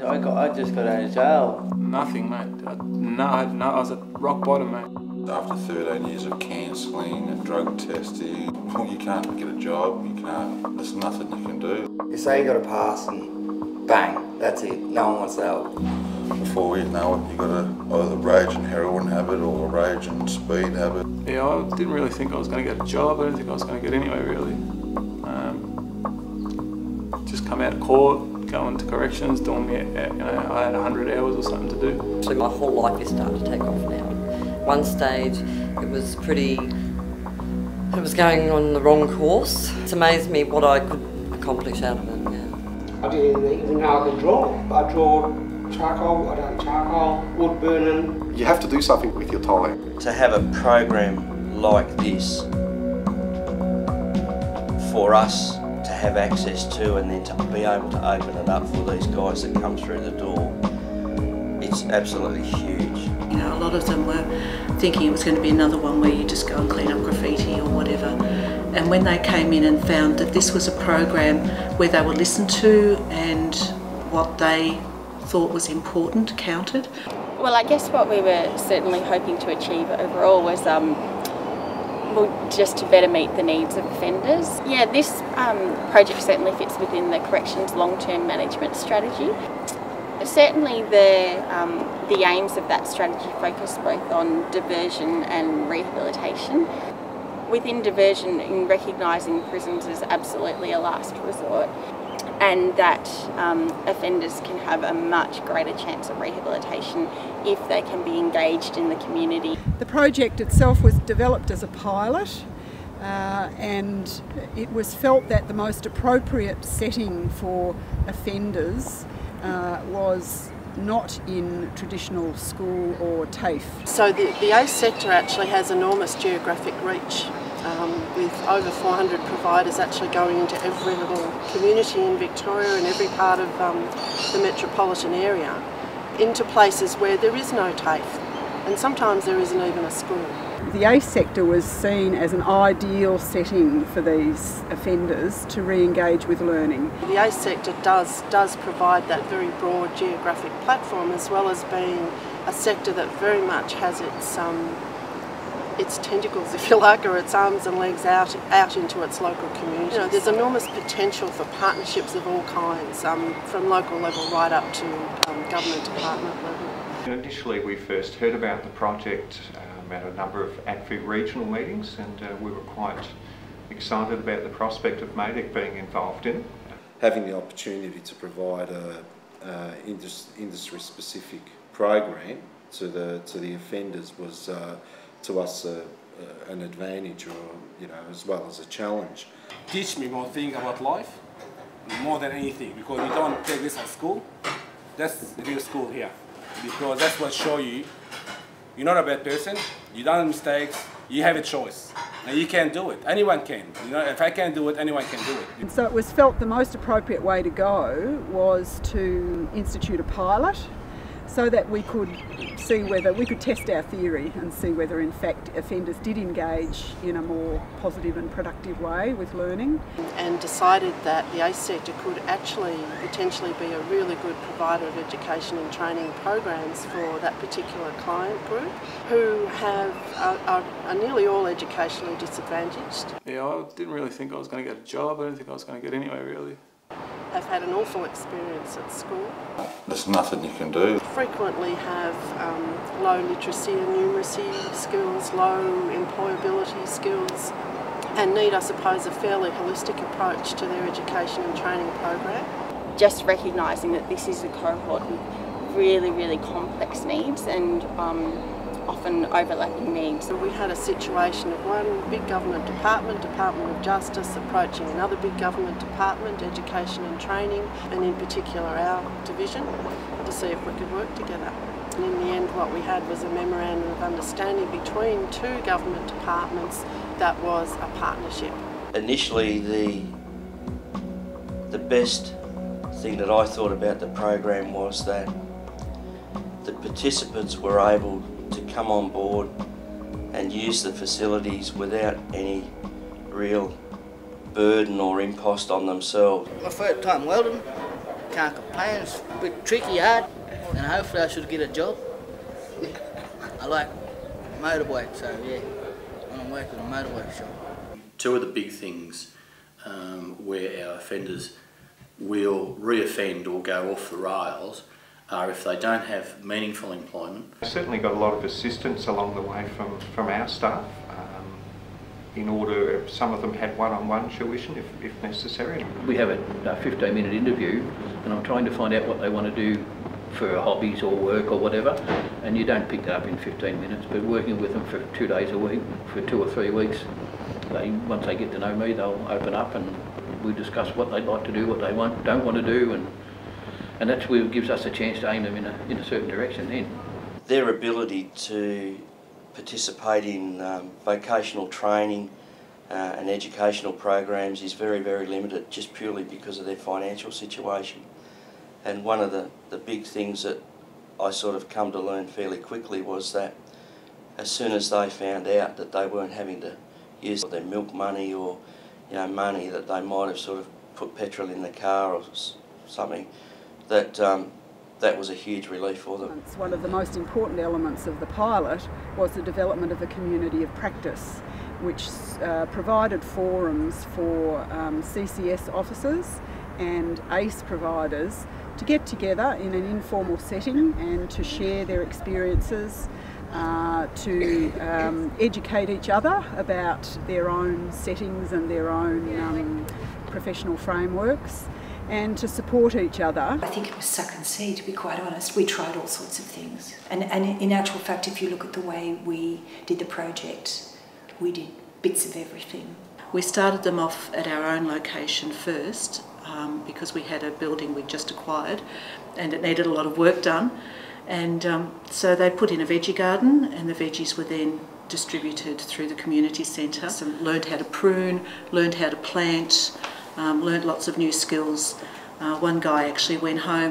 I just got out of jail. Nothing, mate. I was at rock bottom, mate. After 13 years of counselling and drug testing, well, you can't get a job, there's nothing you can do. You say you got a pass and bang, that's it. No one wants to help. Before you know it, you got either rage and heroin habit or a rage and speed habit. Yeah, I didn't really think I was going to get a job. I didn't think I was going to get anywhere, really. Just come out of court, go into corrections, doing I had 100 hours or something to do. So my whole life is starting to take off now. One stage, it was going on the wrong course. It's amazed me what I could accomplish out of it, yeah. I didn't even know I could draw. I draw charcoal, I done charcoal, wood burning. You have to do something with your time. To have a program like this for us to have access to and then to be able to open it up for these guys that come through the door, it's absolutely huge. You know, a lot of them were thinking it was going to be another one where you just go and clean up graffiti or whatever. And when they came in and found that this was a program where they were listened to and what they thought was important counted. Well, I guess what we were certainly hoping to achieve overall was just to better meet the needs of offenders. Yeah, this project certainly fits within the corrections long-term management strategy. Certainly the aims of that strategy focus both on diversion and rehabilitation. Within diversion, in recognising prisons as absolutely a last resort, and that offenders can have a much greater chance of rehabilitation if they can be engaged in the community. The project itself was developed as a pilot and it was felt that the most appropriate setting for offenders was not in traditional school or TAFE. So the ACE sector actually has enormous geographic reach. With over 400 providers actually going into every little community in Victoria and every part of the metropolitan area, into places where there is no TAFE, and sometimes there isn't even a school. The ACE sector was seen as an ideal setting for these offenders to re-engage with learning. The ACE sector does provide that very broad geographic platform, as well as being a sector that very much has its tentacles, if you like, or its arms and legs out into its local community. You know, there's enormous potential for partnerships of all kinds, from local level right up to government department level. Initially we first heard about the project at a number of ACEtrax regional meetings, and we were quite excited about the prospect of MADEC being involved in it. Having the opportunity to provide a industry-specific program to the offenders was to us an advantage, or as well as a challenge. Teach me more things about life, more than anything, because you don't take this at school. That's the real school here, because that's what show you you're not a bad person, you done mistakes, you have a choice, and you can do it. Anyone can. If I can do it, anyone can do it. And so it was felt the most appropriate way to go was to institute a pilot, so that we could see whether we could test our theory and see whether in fact offenders did engage in a more positive and productive way with learning. And decided that the ACE sector could actually potentially be a really good provider of education and training programs for that particular client group, who are nearly all educationally disadvantaged. Yeah, I didn't really think I was going to get a job. I didn't think I was going to get anywhere, really. Have had an awful experience at school. There's nothing you can do. Frequently have low literacy and numeracy skills, low employability skills, and need, I suppose, a fairly holistic approach to their education and training program. Just recognising that this is a cohort with really, really complex needs and often overlapping needs. So we had a situation of one big government department, Department of Justice, approaching another big government department, Education and Training, and in particular our division, to see if we could work together. And in the end what we had was a memorandum of understanding between two government departments that was a partnership. Initially the best thing that I thought about the program was that the participants were able to come on board and use the facilities without any real burden or impost on themselves. My first time welding, can't complain. It's a bit tricky, hard, and hopefully I should get a job. I like motorbike, so yeah, when I'm working in a motorbike shop. Two of the big things where our offenders will re-offend or go off the rails are if they don't have meaningful employment. We certainly got a lot of assistance along the way from our staff. In order, some of them had one-on-one tuition if necessary. We have a 15-minute interview and I'm trying to find out what they want to do for hobbies or work or whatever, and you don't pick that up in 15 minutes, but working with them for 2 days a week, for 2 or 3 weeks, once they get to know me, they'll open up and we discuss what they'd like to do, what they don't want to do, and that's where it gives us a chance to aim them in a certain direction then. Their ability to participate in vocational training and educational programs is very, very limited, just purely because of their financial situation. And one of the big things that I sort of come to learn fairly quickly was that as soon as they found out that they weren't having to use their milk money or money that they might have sort of put petrol in the car or something, that was a huge relief for them. One of the most important elements of the pilot was the development of a community of practice, which provided forums for CCS officers and ACE providers to get together in an informal setting and to share their experiences, to educate each other about their own settings and their own professional frameworks, and to support each other. I think it was suck and see, to be quite honest. We tried all sorts of things. And in actual fact, if you look at the way we did the project, we did bits of everything. We started them off at our own location first, because we had a building we'd just acquired and it needed a lot of work done. And so they put in a veggie garden, and the veggies were then distributed through the community centre. So learned how to prune, learned how to plant, learned lots of new skills. One guy actually went home